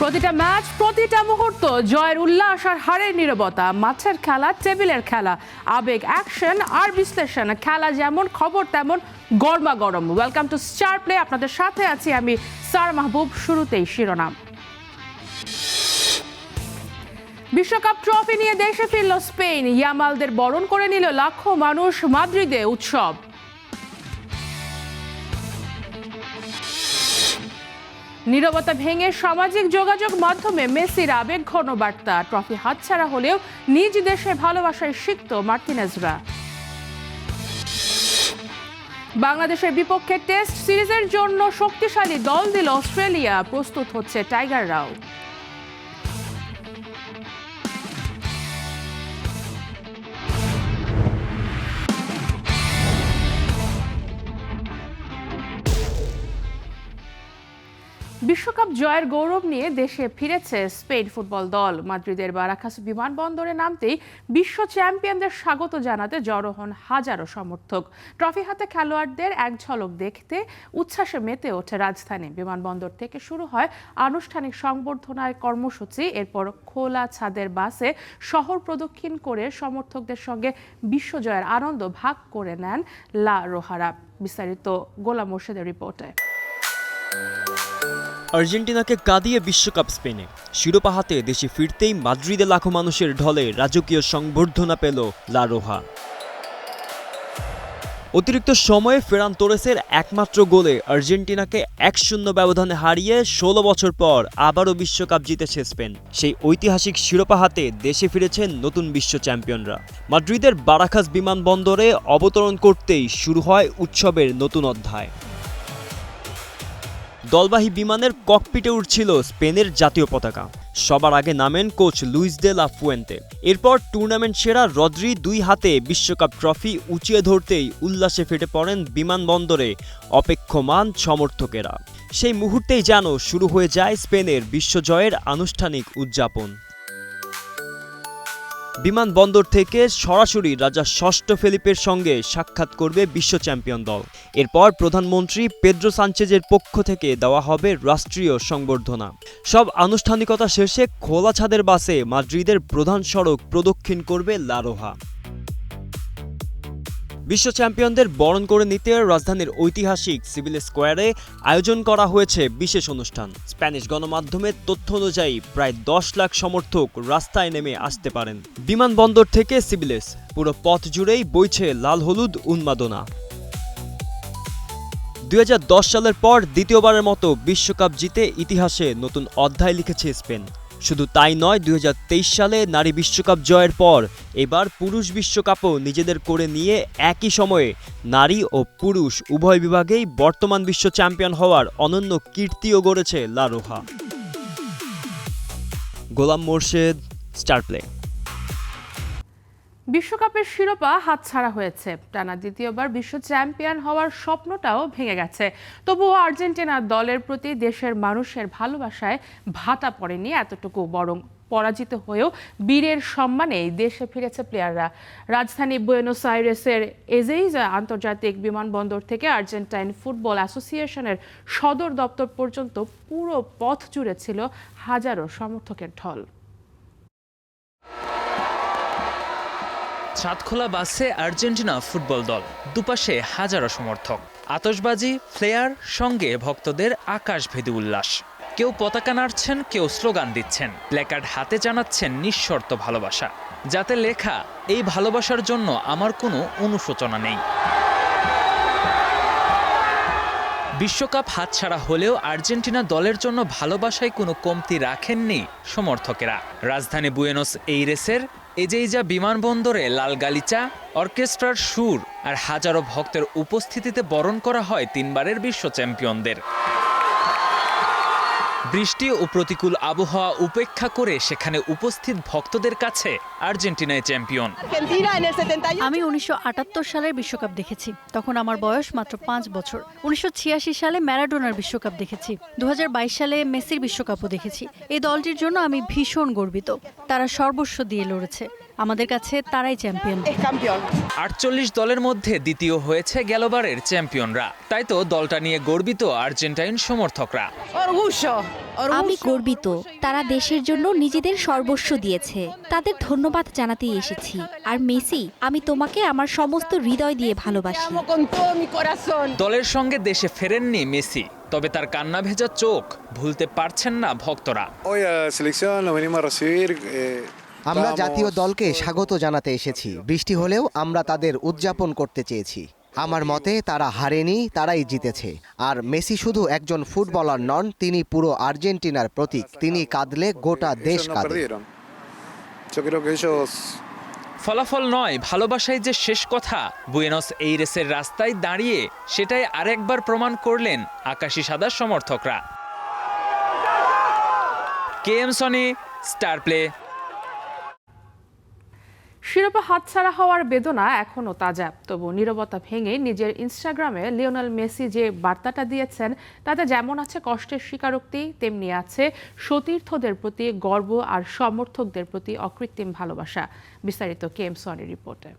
প্রতিটা ম্যাচ, প্রতিটা মুহূর্ত, জয়ের উল্লাস আর হারের নীরবতা, মাঠের খেলা, টেবিলের খেলা, আবেগ, অ্যাকশন আর বিশ্লেষণ, খেলা যেমন খবর তেমন গরমা গরম। ওয়েলকাম টু স্টার প্লে, আপনাদের সাথে আছি আমি সার মাহবুব। শুরুতেই শিরোনাম। বিশ্বকাপ ট্রফি নিয়ে দেশে ফিরল স্পেন, ইয়ামালদের বরণ করে নিল লাখো মানুষ, মাদ্রিদে উৎসব। নীরবতা ভেঙে সামাজিক যোগাযোগ মাধ্যমে মেসির আবেগ ঘন বার্তা, ট্রফি হাতছাড়া হলেও নিজ দেশে ভালোবাসায় সিক্ত মার্টিনেজরা। বাংলাদেশের বিপক্ষে টেস্ট সিরিজের জন্য শক্তিশালী দল দিল অস্ট্রেলিয়া, প্রস্তুত হচ্ছে টাইগাররাও। বিশ্বকাপ জয়ের গৌরব নিয়ে দেশে ফিরেছে স্পেন ফুটবল দল। মাদ্রিদের বারাকাস বিমানবন্দরে নামতেই বিশ্ব চ্যাম্পিয়নদের স্বাগত জানাতে জড়ো হন হাজারো সমর্থক। ট্রফি হাতে খেলোয়াড়দের এক ঝলক দেখতে উচ্ছ্বাসে মেতে ওঠে রাজধানী। বিমানবন্দর থেকে শুরু হয় আনুষ্ঠানিক সংবর্ধনার কর্মসূচি, এরপর খোলা ছাদের বাসে শহর প্রদক্ষিণ করে সমর্থকদের সঙ্গে বিশ্বজয়ের আনন্দ ভাগ করে নেন লা রোহারা। বিস্তারিত গোলাম মোর্শেদের রিপোর্টে। আর্জেন্টিনাকে কাঁদিয়ে বিশ্বকাপ স্পেনে, শিরোপা হাতে দেশে ফিরতেই মাদ্রিদে লাখো মানুষের ঢলে রাজকীয় সংবর্ধনা পেল লা রোহা। অতিরিক্ত সময়ে ফেরান তোরেসের একমাত্র গোলে আর্জেন্টিনাকে 1-0 ব্যবধানে হারিয়ে 16 বছর পর আবারও বিশ্বকাপ জিতেছে স্পেন। সেই ঐতিহাসিক শিরোপা হাতে দেশে ফিরেছেন নতুন বিশ্ব চ্যাম্পিয়নরা। মাদ্রিদের বারাকাস বিমানবন্দরে অবতরণ করতেই শুরু হয় উৎসবের নতুন অধ্যায়। দলবাহী বিমানের ককপিটে উঠছিল স্পেনের জাতীয় পতাকা। সবার আগে নামেন coach Luis de la Fuente. এরপর টুর্নামেন্ট সেরা রদ্রি দুই হাতে বিশ্বকাপ ট্রফি উঁচিয়ে ধরতেই উল্লাসে ফেটে পড়েন বিমানবন্দরে অপেক্ষমান সমর্থকেরা। সেই মুহূর্তেই যেন শুরু হয়ে যায় স্পেনের বিশ্বজয়ের আনুষ্ঠানিক উদযাপন। বিমানবন্দর থেকে সরাসরি রাজা ষষ্ঠ ফেলিপের সঙ্গে সাক্ষাৎ করবে বিশ্ব চ্যাম্পিয়ন দল। এরপর প্রধানমন্ত্রী পেদ্রো সানচেজের পক্ষ থেকে দেওয়া হবে রাষ্ট্রীয় সংবর্ধনা। সব আনুষ্ঠানিকতা শেষে খোলা ছাদের বাসে মাদ্রিদের প্রধান সড়ক প্রদক্ষিণ করবে লা রোহা। বিশ্ব চ্যাম্পিয়নদের বরণ করে নিতে রাজধানীর ঐতিহাসিক সিভিল স্কোয়ারে আয়োজন করা হয়েছে বিশেষ অনুষ্ঠান। স্প্যানিশ গণমাধ্যমের তথ্য অনুযায়ী প্রায় 10 লাখ সমর্থক রাস্তায় নেমে আসতে পারেন। বিমানবন্দর থেকে সিভিলেস পুরো পথ জুড়েই বইছে লাল হলুদ উন্মাদনা। 2010 সালের পর দ্বিতীয়বারের মতো বিশ্বকাপ জিতে ইতিহাসে নতুন অধ্যায় লিখেছে স্পেন। শুধু তাই নয়, 2023 সালে নারী বিশ্বকাপ জয়ের পর এবার পুরুষ বিশ্বকাপও নিজেদের করে নিয়ে একই সময়ে নারী ও পুরুষ উভয় বিভাগেই বর্তমান বিশ্ব চ্যাম্পিয়ন হওয়ার অনন্য কীর্তিও গড়েছে লা রোহা। গোলাম মোর্শেদ, স্টার প্লে। বিশ্বকাপের শিরোপা হাতছাড়া হয়েছে, টানা দ্বিতীয়বার বিশ্ব চ্যাম্পিয়ন হওয়ার স্বপ্নটাও ভেঙে গেছে। তবুও আর্জেন্টিনার দলের প্রতি দেশের মানুষের ভালোবাসায় ভাটা পড়েনি এতটুকু, বরং পরাজিত হয়েও বীরের সম্মানে দেশে ফিরেছে প্লেয়াররা। রাজধানী বুয়েনোস আইরেসের এজেইজা আন্তর্জাতিক বিমানবন্দর থেকে আর্জেন্টাইন ফুটবল অ্যাসোসিয়েশনের সদর দপ্তর পর্যন্ত পুরো পথ জুড়ে ছিল হাজারো সমর্থকের ঢল। ছাদখোলা বাসে আর্জেন্টিনা ফুটবল দল, দুপাশে হাজারো সমর্থক, আতশবাজি, ফ্লেয়ার, সঙ্গে ভক্তদের আকাশভেদী উল্লাস। কেউ পতাকা নাড়ছেন, কেউ স্লোগান দিচ্ছেন, প্ল্যাকার্ড হাতে জানাচ্ছেন নিঃশর্ত ভালোবাসা, যাতে লেখা এই ভালোবাসার জন্য আমার কোনো অনুশোচনা নেই। বিশ্বকাপ হাতছাড়া হলেও আর্জেন্টিনা দলের জন্য ভালোবাসায় কোনো কমতি রাখেননি সমর্থকেরা। রাজধানী বুয়েনোস এইরেসের এজেইজা বিমানবন্দরে লাল গালিচা, অর্কেস্ট্রার সুর আর হাজারো ভক্তের উপস্থিতিতে বরণ করা হয় তিনবারের বিশ্ব চ্যাম্পিয়নদের। বৃষ্টি ও প্রতিকূল আবহাওয়া উপেক্ষা করে সেখানে উপস্থিত ভক্তদের কাছে আর্জেন্টিনায় চ্যাম্পিয়ন। আমি 1978 সালের বিশ্বকাপ দেখেছি, তখন আমার বয়স মাত্র 5 বছর। 1986 সালে ম্যারাডোনার বিশ্বকাপ দেখেছি, 2022 সালে মেসির বিশ্বকাপও দেখেছি। এই দলটির জন্য আমি ভীষণ গর্বিত, তারা সর্বস্ব দিয়ে লড়েছে। আমাদের কাছে তারাই চ্যাম্পিয়ন। 48 দলের মধ্যে দ্বিতীয় হয়েছে গেলবারের চ্যাম্পিয়নরা। তাই তো দলটা নিয়ে গর্বিত আর্জেন্টাইন সমর্থকরা। আমি গর্বিত, তারা দেশের জন্য নিজেদের সর্বস্ব দিয়েছে, তাদের ধন্যবাদ জানাতেই এসেছি। আর মেসি, আমি তোমাকে আমার সমস্ত হৃদয় দিয়ে ভালোবাসি। দলের সঙ্গে দেশে ফেরেননি মেসি, তবে তার কান্না ভেজা চোখ ভুলতে পারছেন না ভক্তরা। আমরা জাতীয় দলকে স্বাগত জানাতে এসেছি। বৃষ্টি হলেও আমরা তাদের উদযাপন করতে চেয়েছি। আমার মতে তারা হারেনি, তারাই জিতেছে। আর মেসি শুধু একজন ফুটবলার নন, তিনি পুরো আর্জেন্টিনার প্রতীক। তিনি কাঁদলে গোটা দেশ কাঁদে। ফলাফল নয়, ভালোবাসাই যে শেষ কথা। বুয়েনোস এইরেসের রাস্তায় দাঁড়িয়ে সেটাই আরেকবার প্রমাণ করলেন আকাশী সাদা সমর্থকরা। কেএম সনি, স্টার প্লে। শিরোপা হাতছাড়া হওয়ার বেদনা এখনও তাজা। তবু নীরবতা ভেঙে নিজের ইনস্টাগ্রামে লিওনেল মেসি যে বার্তাটা দিয়েছেন, তাতে যেমন আছে কষ্টের স্বীকারোক্তি, তেমনি আছে সতীর্থদের প্রতি গর্ব আর সমর্থকদের প্রতি অকৃত্রিম ভালোবাসা। বিস্তারিত কেএম সনির রিপোর্টে।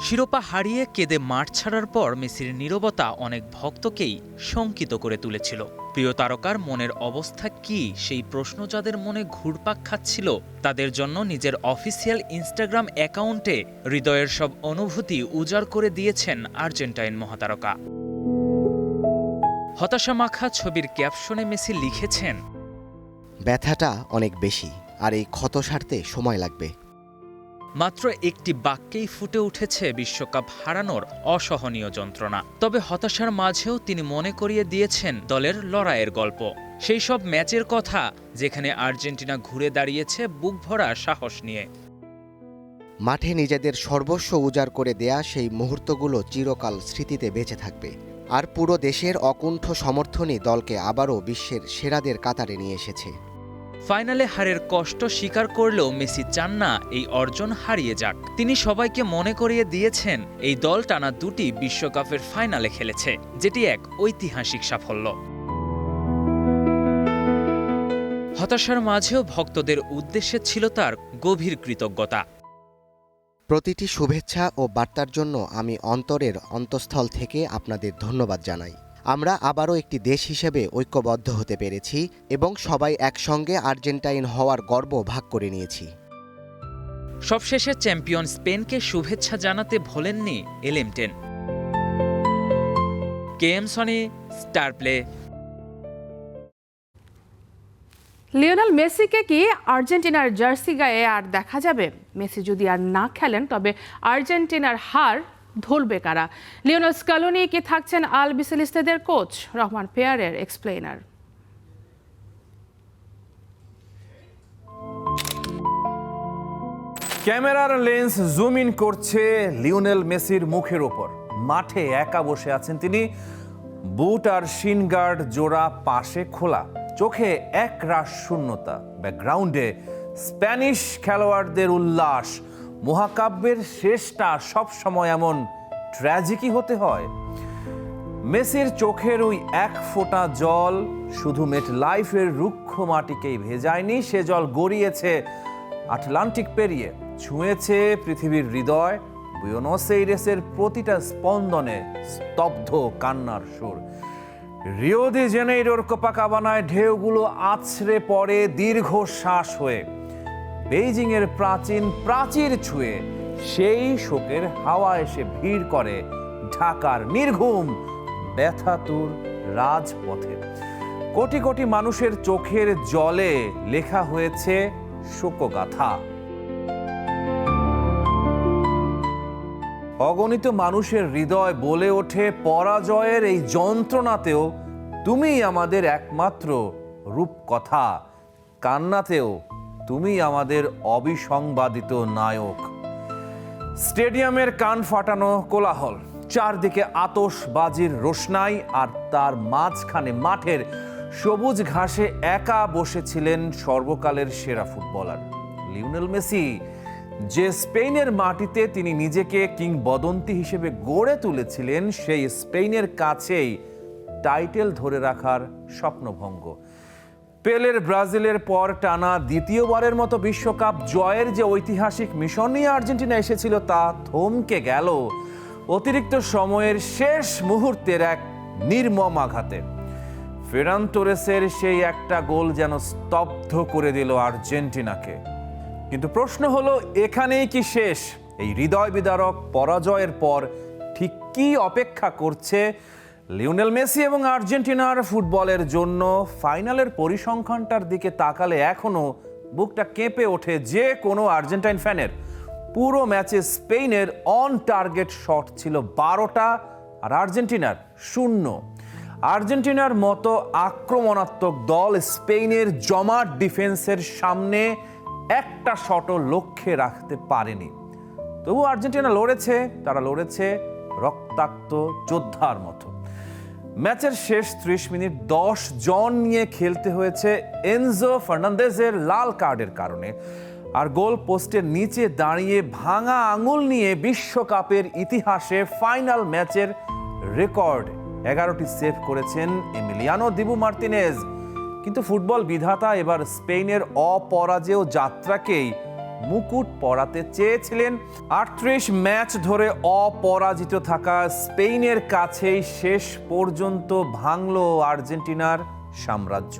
শিরোপা হারিয়ে কেঁদে মাঠ ছাড়ার পর মেসির নীরবতা অনেক ভক্তকেই শঙ্কিত করে তুলেছিল। প্রিয় তারকার মনের অবস্থা কি, সেই প্রশ্ন যাদের মনে ঘুরপাক খাচ্ছিল, তাদের জন্য নিজের অফিসিয়াল ইনস্টাগ্রাম অ্যাকাউন্টে হৃদয়ের সব অনুভূতি উজাড় করে দিয়েছেন আর্জেন্টাইন মহাতারকা। হতাশা মাখা ছবির ক্যাপশনে মেসি লিখেছেন, ব্যথাটা অনেক বেশি, আর এই ক্ষত সারতে সময় লাগবে। মাত্র একটি বাক্যেই ফুটে উঠেছে বিশ্বকাপ হারানোর অসহনীয় যন্ত্রণা। তবে হতাশার মাঝেও তিনি মনে করিয়ে দিয়েছেন দলের লড়াইয়ের গল্প, সেই সব ম্যাচের কথা যেখানে আর্জেন্টিনা ঘুরে দাঁড়িয়েছে বুক ভরা সাহস নিয়ে। মাঠে নিজেদের সর্বস্ব উজাড় করে দেয়া সেই মুহূর্তগুলো চিরকাল স্মৃতিতে বেঁচে থাকবে। আর পুরো দেশের অকুণ্ঠ সমর্থনই দলকে আবারও বিশ্বের সেরাদের কাতারে নিয়ে এসেছে। ফাইনালে হারের কষ্ট স্বীকার করলেও মেসি চান না এই অর্জন হারিয়ে যাক। তিনি সবাইকে মনে করিয়ে দিয়েছেন এই দল টানা 2টি বিশ্বকাপের ফাইনালে খেলেছে, যেটি এক ঐতিহাসিক সাফল্য। হতাশার মাঝেও ভক্তদের উদ্দেশ্যে ছিল তার গভীর কৃতজ্ঞতা। প্রতিটি শুভেচ্ছা ও বার্তার জন্য আমি অন্তরের অন্তঃস্থল থেকে আপনাদের ধন্যবাদ জানাই। আমরা আবারও একটি দেশ হিসেবে ঐক্যবদ্ধ হতে পেরেছি এবং সবাই একসঙ্গে আর্জেন্টাইন হওয়ার গর্ব ভাগ করে নিয়েছি। সবশেষে চ্যাম্পিয়ন স্পেনকে শুভেচ্ছা জানাতে ভোলেননি এলএম10। কেএম সনি, স্টার প্লে। লিওনেল মেসিকে কি আর্জেন্টিনার জার্সি গায়ে আর দেখা যাবে? মেসি যদি আর না খেলেন, তবে আর্জেন্টিনার হার ধরবে কারা? লিওনেল স্কালোনি কি থাকছেন আলবিসেলিস্তেদের কোচ? রহমান পেয়ারের এক্সপ্লেইনার। ক্যামেরার লেন্স জুম ইন করছে লিওনেল মেসির মুখের ওপর। মাঠে একা বসে আছেন তিনি, বুট আর শিন গার্ড জোড়া পাশে খোলা, চোখে এক রাশ শূন্যতা। ব্যাকগ্রাউন্ডে স্প্যানিশ খেলোয়াড়দের উল্লাস। মহাকাব্যের শেষটা সব সময় এমন ট্র্যাজিকই হতে হয়? মেসির চোখের ওই এক ফোঁটা জল শুধু মেট লাইফের রুক্ষ মাটিকেই ভেজায়নি, সে জল গড়িয়েছে আটলান্টিক পেরিয়ে, ছুঁয়েছে পৃথিবীর হৃদয়। বুয়েনোস এইরেসের প্রতিটা স্পন্দনে স্তব্ধ কান্নার সুর। রিও ডি জেনেইরোর কোপাকাবানায় ঢেউগুলো আছড়ে পড়ে দীর্ঘ শ্বাস হয়ে। বেইজিংয়ের প্রাচীর ছুঁয়ে সেই শোকের হাওয়া এসে ভিড় করে ঢাকার নির্ঘুম ব্যথাতুর রাজপথে। কোটি কোটি মানুষের চোখের জলে লেখা হয়েছে শোকগাথা। অগণিত মানুষের হৃদয় বলে ওঠে পরাজয়ের এই যন্ত্রণাতেও তুমিই আমাদের একমাত্র রূপকথা, কান্নাতেও তুমি আমাদের অবিসংবাদিত নায়ক। স্টেডিয়ামের কান ফাটানো কোলাহল, চারদিকে আতশবাজির রোশনাই, আর তার মাঝখানে মাঠের সবুজ ঘাসে একা বসেছিলেন সর্বকালের সেরা ফুটবলার লিওনেল মেসি। যে স্পেনের মাটিতে তিনি নিজেকে কিংবদন্তি হিসেবে গড়ে তুলেছিলেন, সেই স্পেনের কাছেই টাইটেল ধরে রাখার স্বপ্নভঙ্গ। পেলের ব্রাজিলের পর টানা দ্বিতীয়বারের মতো বিশ্বকাপ জয়ের যে ঐতিহাসিক মিশন নিয়ে আর্জেন্টিনা এসেছিল তা থমকে গেল অতিরিক্ত সময়ের শেষ মুহূর্তের এক নির্মম আঘাতে। ফেরান তোরেসের সেই একটা গোল যেন স্তব্ধ করে দিল আর্জেন্টিনাকে। কিন্তু প্রশ্ন হলো, এখানেই কি শেষ? এই হৃদয় বিদারক পরাজয়ের পর ঠিক কি অপেক্ষা করছে লিওনেল মেসি এবং আর্জেন্টিনার ফুটবলের জন্য? ফাইনালের পরিসংখ্যানটার দিকে তাকালে এখনো বুকটা কেঁপে ওঠে যে কোনো আর্জেন্টাইন ফ্যানের। পুরো ম্যাচে স্পেনের অন টার্গেট শট ছিল 12টা আর আর্জেন্টিনার 0। আর্জেন্টিনার মতো আক্রমণাত্মক দল স্পেনের জমাট ডিফেন্সের সামনে একটা শটও লক্ষ্যে রাখতে পারেনি। তবু আর্জেন্টিনা লড়েছে, তারা লড়েছে রক্তাক্ত যোদ্ধার মতো। ম্যাচের শেষ 30 মিনিট 10 জন নিয়ে খেলতে হয়েছে এনজো ফার্নান্দেজের লাল কার্ডের কারণে। আর গোল পোস্টের নিচে দাঁড়িয়ে ভাঙা আঙুল নিয়ে বিশ্বকাপের ইতিহাসে ফাইনাল ম্যাচের রেকর্ড 11টি সেভ করেছেন এমিলিয়ানো দিবু মার্তিনেজ। কিন্তু ফুটবল বিধাতা এবার স্পেনের অপরাজেয় যাত্রাকেই মুকুট পরাতে চেয়েছিলেন। 38 ম্যাচ ধরে অপরাজিত থাকা স্পেনের কাছেই শেষ পর্যন্ত ভাঙল আর্জেন্টিনার সাম্রাজ্য।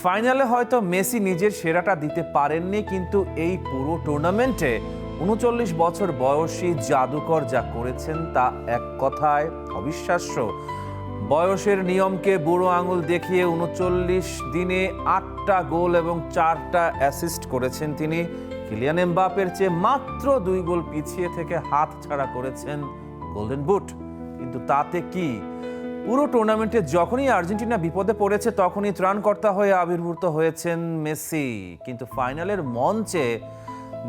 ফাইনালে হয়তো মেসি নিজের সেরাটা দিতে পারেননি, কিন্তু এই পুরো টুর্নামেন্টে 39 বছর বয়সী জাদুকর যা করেছেন তা এক কথায় অবিশ্বাস্য। বয়সের নিয়মকে বুড়ো আঙুল দেখিয়ে 39 দিনে 8টা গোল এবং 4টা অ্যাসিস্ট করেছেন তিনি। কিলিয়ান এমবাপের চেয়ে মাত্র 2 গোল পিছিয়ে থেকে হাত ছাড়া করেছেন গোল্ডেন বুট। কিন্তু তাতে কি? পুরো টুর্নামেন্টে যখনই আর্জেন্টিনা বিপদে পড়েছে তখনই ত্রাণকর্তা হয়ে আবির্ভূত হয়েছেন মেসি। কিন্তু ফাইনালের মঞ্চে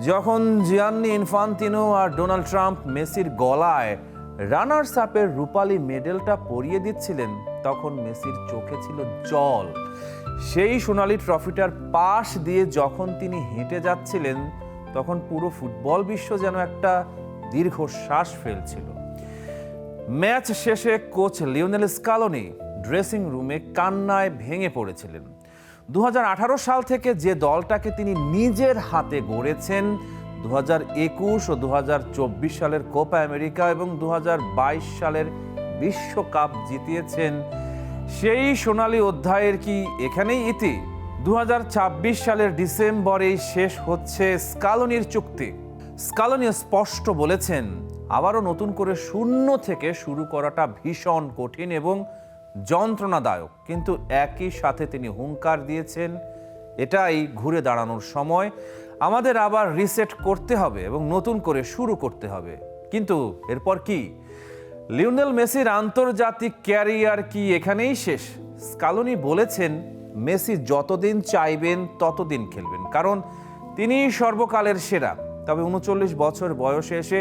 যখন জিয়ান্নি ইনফান্তিনো আর ডোনাল্ড ট্রাম্প মেসির গলায় রানার্স আপের রূপালী মেডেলটা পরিয়ে দিচ্ছিলেন, তখন মেসির চোখে ছিল জল। সেই সোনালী ট্রফিটার পাশ দিয়ে যখন তিনি হেঁটে যাচ্ছিলেন, তখন পুরো ফুটবল বিশ্ব যেন একটা দীর্ঘশ্বাস ফেলছিল। ম্যাচ শেষে কোচ লিওনেল স্কালোনি ড্রেসিং রুমে কান্নায় ভেঙে পড়েছিলেন। 2018 সাল থেকে যে দলটাকে তিনি নিজের হাতে গড়েছেন, 2021 ও 2024 সালের কোপা আমেরিকা এবং 2022 সালের বিশ্বকাপ জিতিয়েছেন, সেই সোনালী অধ্যায়ের কি এখানেই ইতি? 2026 সালের ডিসেম্বরেই শেষ হচ্ছে স্কালোনির চুক্তি। স্কালোনি স্পষ্ট বলেছেন, আবারও নতুন করে শূন্য থেকে শুরু করাটা ভীষণ কঠিন এবং যন্ত্রণাদায়ক। কিন্তু একই সাথে তিনি হুঙ্কার দিয়েছেন, এটাই ঘুরে দাঁড়ানোর সময়। আমাদের আবার রিসেট করতে হবে এবং নতুন করে শুরু করতে হবে। কিন্তু এরপর কি? লিওনেল মেসির আন্তর্জাতিক ক্যারিয়ার কি এখানেই শেষ? স্কালোনি বলেছেন, মেসি যতদিন চাইবেন ততদিন খেলবেন, কারণ তিনি সর্বকালের সেরা। তবে 39 বছর বয়সে এসে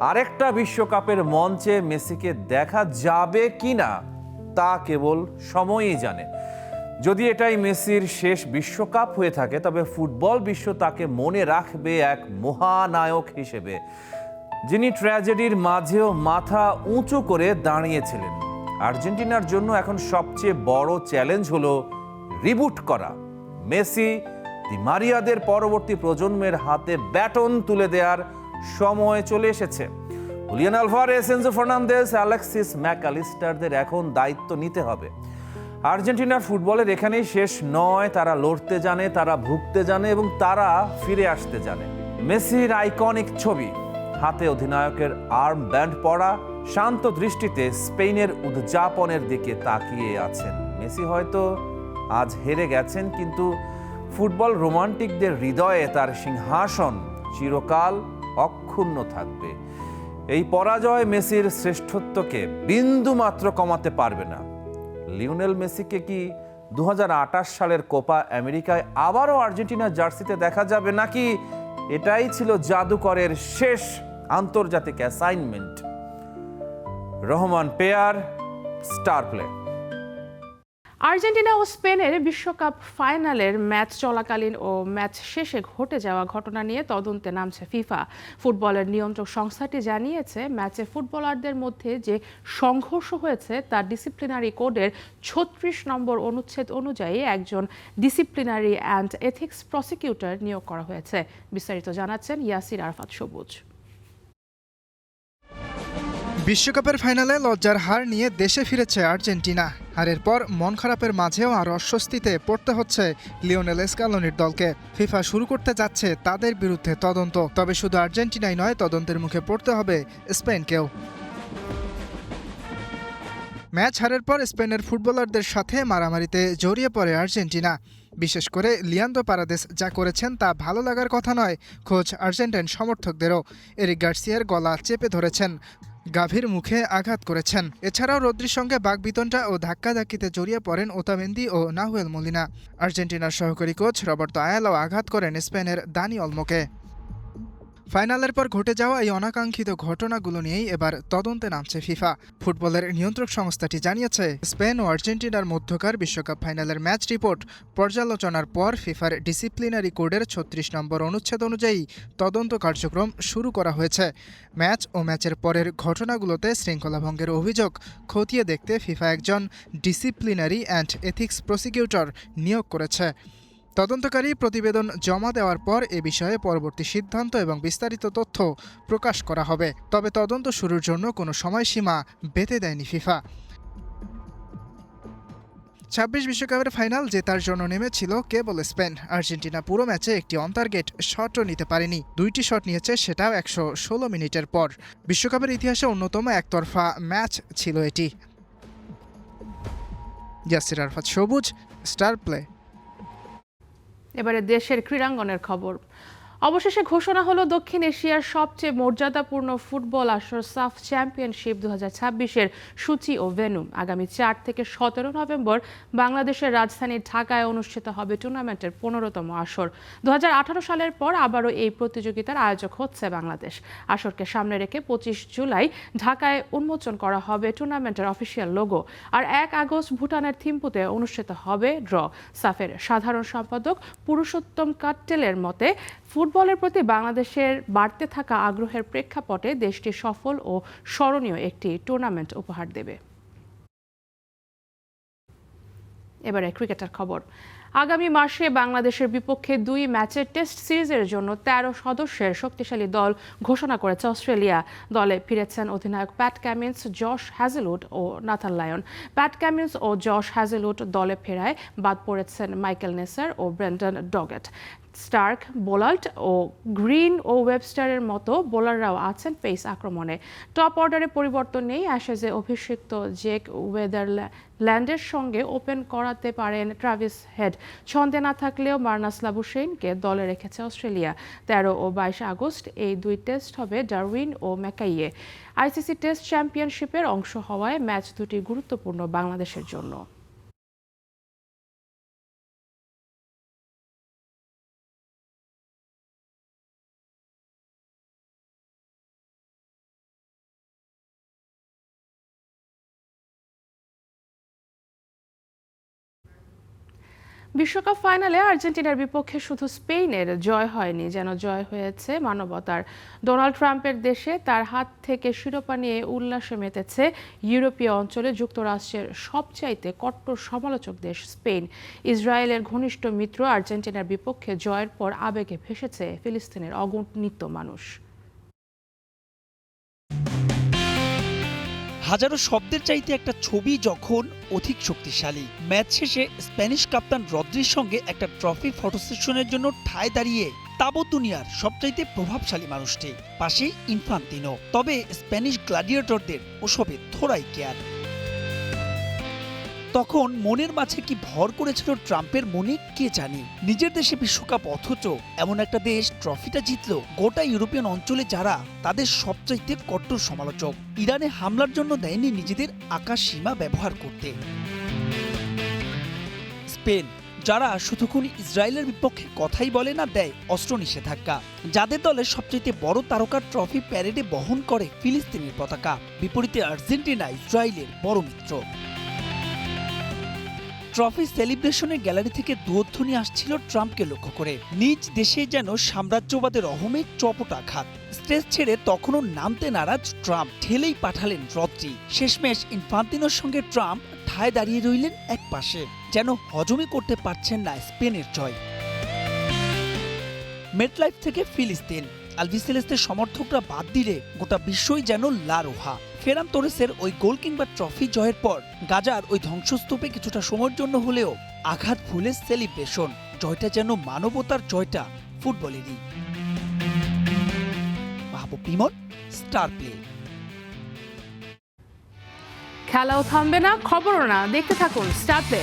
আরেকটা বিশ্বকাপের মঞ্চে মেসিকে দেখা যাবে কিনা তা কেবল সময়ই জানে। যদি এটাই মেসির শেষ বিশ্বকাপ হয়ে থাকে, তবে ফুটবল বিশ্ব তাকে মনে রাখবে এক মহানায়ক হিসেবে, যিনি ট্র্যাজেডির মাঝেও মাথা উঁচু করে দাঁড়িয়েছিলেন। আর্জেন্টিনার জন্য এখন সবচেয়ে বড় চ্যালেঞ্জ হলো রিবুট করা। মেসি, দি মারিয়াদের পরবর্তী প্রজন্মের হাতে ব্যাটন তুলে দেওয়ার সময় চলে এসেছে। Julian Alvarez, Enzo Fernandez, Alexis ম্যাকঅ্যালিস্টারদের এখন দায়িত্ব নিতে হবে। আর্জেন্টিনার ফুটবলের এখানেই শেষ নয়। তারা লড়তে জানে, তারা ভুগতে জানে এবং তারা ফিরে আসতে জানে। মেসির আইকনিক ছবি, হাতে অধিনায়কের আর্ম ব্যান্ড পরা, শান্ত দৃষ্টিতে স্পেনের উদযাপনের দিকে তাকিয়ে আছেন। মেসি হয়তো আজ হেরে গেছেন, কিন্তু ফুটবল রোমান্টিকদের হৃদয়ে তার সিংহাসন চিরকাল অক্ষুণ্ণ থাকবে। এই পরাজয় মেসির শ্রেষ্ঠত্বকে বিন্দু মাত্র কমাতে পারবে না। লিওনেল মেসিকে কি 2028 সালের কোপা আমেরিকায় আবারও আর্জেন্টিনার জার্সিতে দেখা যাবে, নাকি এটাই ছিল জাদুকরের শেষ আন্তর্জাতিক অ্যাসাইনমেন্ট? রহমান পেয়ার, স্টার প্লে। আর্জেন্টিনা ও স্পেনের বিশ্বকাপ ফাইনালের ম্যাচ চলাকালীন ও ম্যাচ শেষে ঘটে যাওয়া ঘটনা নিয়ে তদন্তে নামছে ফিফা। ফুটবলের নিয়ন্ত্রক সংস্থাটি জানিয়েছে, ম্যাচে ফুটবলারদের মধ্যে যে সংঘর্ষ হয়েছে তার ডিসিপ্লিনারি কোডের ৩৬ নম্বর অনুচ্ছেদ অনুযায়ী একজন ডিসিপ্লিনারি অ্যান্ড এথিক্স প্রসিকিউটর নিয়োগ করা হয়েছে। বিস্তারিত জানাচ্ছেন ইয়াসির আরাফাত সবুজ। বিশ্বকাপের ফাইনালে লজ্জার হার নিয়ে দেশে ফিরেছে আর্জেন্টিনা। হারের পর মন খারাপের মাঝেও আর অস্বস্তিতে পড়তে হচ্ছে লিওনেল স্কালোনির দলকে। ফিফা শুরু করতে যাচ্ছে তাদের বিরুদ্ধে তদন্ত। তবে শুধু আর্জেন্টিনাই নয়, তদন্তের মুখে পড়তে হবে স্পেনকেও। ম্যাচ হারের পর স্পেনের ফুটবলারদের সাথে মারামারিতে জড়িয়ে পড়ে আর্জেন্টিনা। বিশেষ করে লিয়ান্দ্রো পারাদেস যা করেছেন তা ভালো লাগার কথা নয় কোচ আর্জেন্টাইন সমর্থকদেরও। এরিক গার্সিয়ার গলা চেপে ধরেছেন, গাভীর মুখে আঘাত করেছেন। এছাড়াও রদ্রির সঙ্গে বাগবিতণ্ডা ও ধাক্কাধাক্কিতে জড়িয়ে পড়েন ওতামেন্দি ও নাহুয়েল মলিনা। আর্জেন্টিনার সহকারী কোচ রবার্তো আয়ালাও আঘাত করেন স্পেনের দানি অলমোকে। ফাইনালের পর ঘটে যাওয়া এই অনাকাঙ্ক্ষিত ঘটনাগুলো নিয়েই এবার তদন্তে নামছে ফিফা। ফুটবলের নিয়ন্ত্রক সংস্থাটি জানিয়েছে, স্পেন ও আর্জেন্টিনার মধ্যকার বিশ্বকাপ ফাইনালের ম্যাচ রিপোর্ট পর্যালোচনার পর ফিফার ডিসিপ্লিনারি কোডের ৩৬ নম্বর অনুচ্ছেদ অনুযায়ী তদন্ত কার্যক্রম শুরু করা হয়েছে। ম্যাচ ও ম্যাচের পরের ঘটনাগুলোতে শৃঙ্খলাভঙ্গের অভিযোগ খতিয়ে দেখতে ফিফা একজন ডিসিপ্লিনারি অ্যান্ড এথিক্স প্রসিকিউটর নিয়োগ করেছে। তদন্তকারী প্রতিবেদন জমা দেওয়ার পর এ বিষয়ে পরবর্তী সিদ্ধান্ত এবং বিস্তারিত তথ্য প্রকাশ করা হবে। তবে তদন্ত শুরুর জন্য কোনো সময়সীমা বেঁধে দেয়নি ফিফা। ২৬ বিশ্বকাপের ফাইনাল জেতার জন্য নেমেছিল কেবল স্পেন। আর্জেন্টিনা পুরো ম্যাচে একটি অনটার্গেট শটও নিতে পারেনি। ২টি শট নিয়েছে, সেটাও ১১৬ মিনিটের পর। বিশ্বকাপের ইতিহাসে অন্যতম একতরফা ম্যাচ ছিল এটি। ইয়াসির আরাফাত সবুজ, স্টার প্লে। এবারে দেশের ক্রীড়াঙ্গনের খবর। অবশেষে ঘোষণা হলো দক্ষিণ এশিয়ার সবচেয়ে মর্যাদাপূর্ণ ফুটবল আসর সাফ চ্যাম্পিয়নশিপ ২০২৬-এর সূচি ও ভেন্যু। আগামী ৪ থেকে ১৭ নভেম্বর বাংলাদেশের রাজধানী ঢাকায় অনুষ্ঠিত হবে টুর্নামেন্টের ১৫তম আসর। ২০১৮ সালের পর আবারও এই প্রতিযোগিতার আয়োজক হচ্ছে বাংলাদেশ। আসরকে সামনে রেখে ২৫ জুলাই ঢাকায় উন্মোচন করা হবে টুর্নামেন্টের অফিসিয়াল লোগো। আর ১ আগস্ট ভুটানের থিম্পুতে অনুষ্ঠিত হবে ড্র। সাফের সাধারণ সম্পাদক পুরুষোত্তম কাট্টেলের মতে, ফুটবলের প্রতি বাংলাদেশের বাড়তে থাকা আগ্রহের প্রেক্ষাপটে দেশটি সফল ও স্মরণীয় একটি টুর্নামেন্ট উপহার দেবে। এবারে ক্রিকেটের খবর। আগামী মাসে বাংলাদেশের বিপক্ষে ২ ম্যাচের টেস্ট সিরিজের জন্য ১৩ সদস্যের শক্তিশালী দল ঘোষণা করেছে অস্ট্রেলিয়া। দলে ফিরেছেন অধিনায়ক প্যাট কামিন্স, জশ হ্যাজেলউড ও নাথান লায়ন। প্যাট কামিন্স ও জশ হ্যাজেলউড দলে ফেরায় বাদ পড়েছেন মাইকেল নেসার ও ব্রেন্ডন ডগেট। স্টার্ক, বোলাল্ট ও গ্রিন ও ওয়েবস্টারের মতো বোলাররাও আছেন পেস আক্রমণে। টপ অর্ডারে পরিবর্তন নেই। অ্যাশেজে অভিষিক্ত জেক ওয়েদারল্যান্ডের সঙ্গে ওপেন করাতে পারেন ট্রাভিস হেড। ছন্দে না থাকলেও মার্নাস লাবুশেইনকে দলে রেখেছে অস্ট্রেলিয়া। ১৩ ও ২২ আগস্ট এই ২ টেস্ট হবে ডারউইন ও ম্যাকাইয়ে। আইসিসি টেস্ট চ্যাম্পিয়নশিপের অংশ হওয়ায় ম্যাচ দুটি গুরুত্বপূর্ণ বাংলাদেশের জন্য। বিশ্বকাপ ফাইনালে আর্জেন্টিনার বিপক্ষে শুধু স্পেনের জয় হয়নি, যেন জয় হয়েছে মানবতার। ডোনাল্ড ট্রাম্পের দেশে তার হাত থেকে শিরোপা নিয়ে উল্লাসে মেতেছে ইউরোপীয় অঞ্চলে যুক্তরাষ্ট্রের সবচাইতে কট্টর সমালোচক দেশ স্পেন। ইসরায়েলের ঘনিষ্ঠ মিত্র আর্জেন্টিনার বিপক্ষে জয়ের পর আবেগে ভেসেছে ফিলিস্তিনের অগণিত মানুষ। হাজারো শব্দের চাইতে একটা ছবি যখন অধিক শক্তিশালী। ম্যাচ শেষে স্প্যানিশ কাপ্তান রদ্রির সঙ্গে একটা ট্রফি ফটো সেশনের জন্য ঠায় দাঁড়িয়ে তাবৎ দুনিয়ার সবচাইতে প্রভাবশালী মানুষটি, পাশে ইনফান্তিনো। তবে স্প্যানিশ গ্ল্যাডিয়েটরদের ওসবে থোড়াই কেয়ার। তখন মনের মাঝে কি ভর করেছিল ট্রাম্পের মনে কে জানে। নিজের দেশে বিশ্বকাপ, অথচ এমন একটা দেশ ট্রফিটা জিতলো। গোটা ইউরোপিয়ান অঞ্চলে যারা তাদের সবচাইতে কট্টর সমালোচক, ইরানে হামলার জন্য দেয়নি নিজেদের আকাশ সীমা ব্যবহার করতে। স্পেন, যারা শুধুক্ষণ ইসরায়েলের বিপক্ষে কথাই বলে না, দেয় অস্ত্র নিষেধাজ্ঞা। যাদের দলের সবচেয়ে বড় তারকার ট্রফি প্যারেডে বহন করে ফিলিস্তিনের পতাকা। বিপরীতে আর্জেন্টিনা ইসরায়েলের বড় মিত্র। ট্রফি সেলিব্রেশনের গ্যালারি থেকে দুধ্বনি আসছিল ট্রাম্পকে লক্ষ্য করে। নিজ দেশে যেন সাম্রাজ্যবাদের অহমে চপটাঘাত। স্টেজ ছেড়ে তখনও নামতে নারাজ ট্রাম্প ঠেলেই পাঠালেন রদ্রি। শেষমেশ ইনফান্তিনোর সঙ্গে ট্রাম্প ঠায় দাঁড়িয়ে রইলেন এক পাশে, যেন হজমই করতে পারছেন না স্পেনের জয়। মেটলাইফ থেকে ফিলিস্তিন, আলবিসেলেস্তের সমর্থকরা বাদ দিলে গোটা বিশ্বই যেন লারোহা। ফেরান তোরেসের ওই গোল কিংবা ট্রফি জয়ের পর গাজার ওই ধ্বংসস্তূপে কিছুটা সময়ের জন্য হলেও আঘাত ভুলে সেলিব্রেশন। জয়টা যেন মানবতার জয়টা ফুটবলেরই। মাহবুব বিমল, স্টার প্লে। খেলাও থামবে না, খবরও না, দেখতে থাকুন স্টার প্লে।